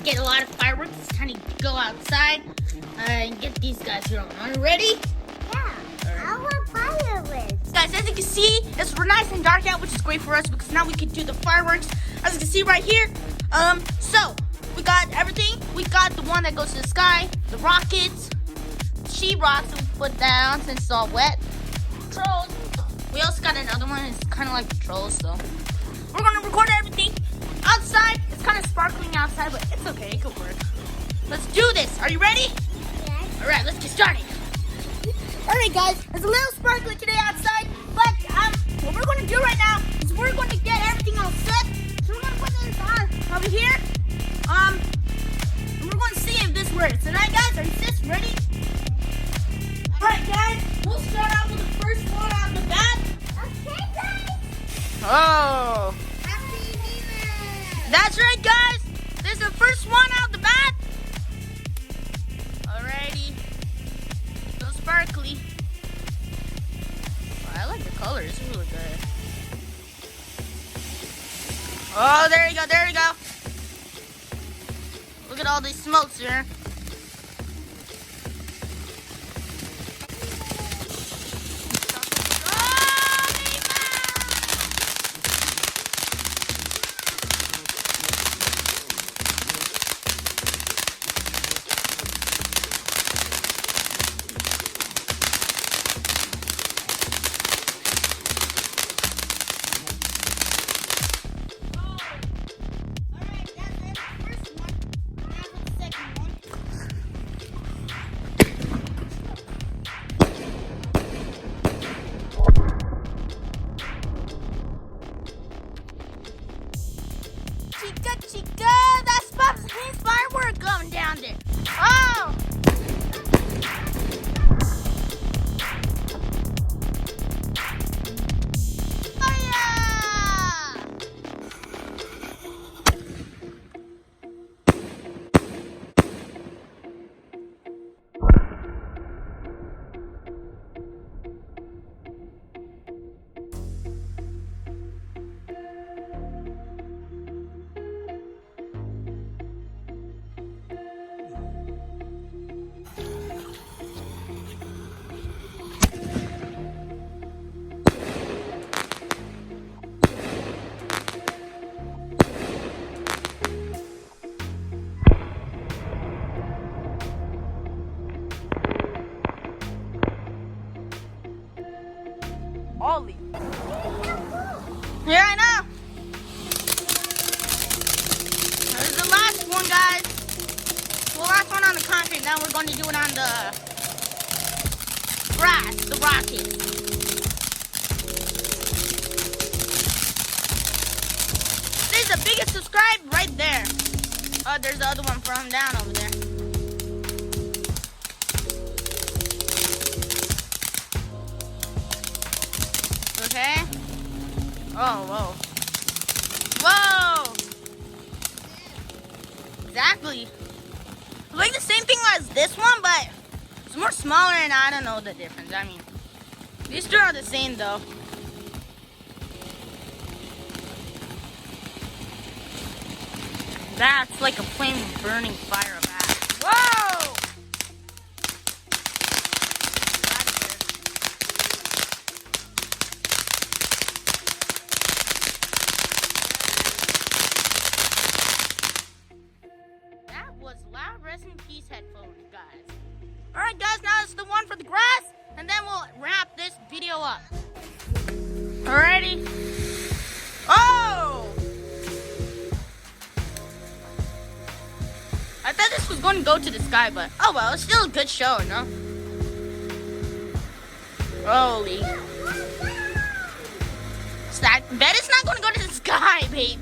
get a lot of fireworks. It's time to go outside and get these guys going. Are you ready? Yeah, I want fireworks. Guys, as you can see, it's nice and dark out, which is great for us because now we can do the fireworks. As you can see right here. So we got everything. We got the one that goes to the sky, the rockets, sheetrocks that we put down since it's all wet. Trolls. We also got another one. It's kind of like the trolls, so we're gonna record everything outside. It's kind of sparkling outside, but it's okay. It could work. Let's do this. Are you ready? Yes. All right, let's get started. All right, guys. It's a little sparkly today outside, but what we're gonna do right now is we're going to get everything all set. So we're gonna put this on over here. And we're going to see if this works. All right, guys. Are you just ready? All right, guys. We'll start out with the first one on the bat. Okay, guys. Oh. Happy New Year. That's right, guys. This is the first one out the bat. Alrighty. So sparkly. Oh, I like the colors. It's really good. Oh, there you go. There you go. Look at all these smokes here. Chica, that's Papa Zahin's firework going down there. Oh! Ollie. Yeah, I know. This is the last one, guys. The last one on the concrete. Now we're going to do it on the grass, the rocket. This is the biggest subscribe right there. Oh, there's the other one from down over there. Okay. Oh, whoa. Whoa! Exactly. It's like the same thing as this one, but it's more smaller and I don't know the difference. I mean, these two are the same though. That's like a flame burning fire back. Whoa! Loud rest in peace headphones, guys. Alright guys, now it's the one for the grass, and then we'll wrap this video up. Alrighty. Oh! I thought this was going to go to the sky, but oh well, it's still a good show, no? Holy. I bet it's not going to go to the sky, babe.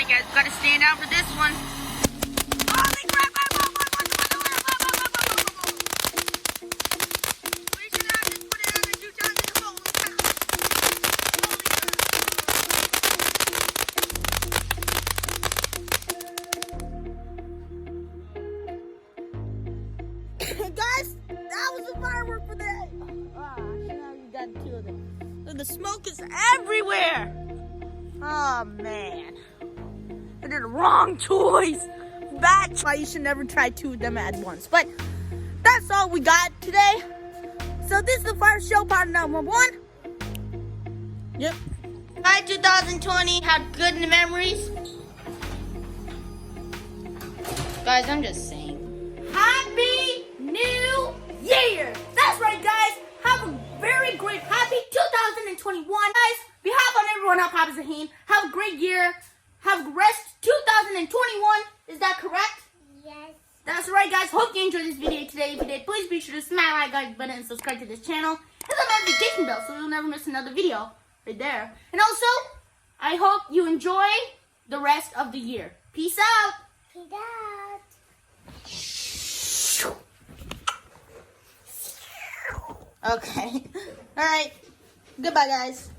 Alright, guys, gotta stand out for this one. Holy crap! We should have just put it on the 2,000. Holy cow. Guys, that was a firework for that. Ah, now you got two of them. Look, the smoke is everywhere. Oh man, I did the wrong choice. That's why you should never try two of them at once. But that's all we got today. So this is the Fire Show part number 1. Yep. Hi, 2020. Had good memories. Guys, I'm just saying. Happy New Year! That's right, guys. Have a very great, happy 2021. Guys, behalf on everyone at Papa Zahin, have a great year. Have a rest 2021. Is that correct? Yes. That's right, guys. Hope you enjoyed this video today. If you did, please be sure to smash that like button and subscribe to this channel. Hit the notification bell so you'll never miss another video right there. And also, I hope you enjoy the rest of the year. Peace out. Peace out. Okay. All right. Goodbye, guys.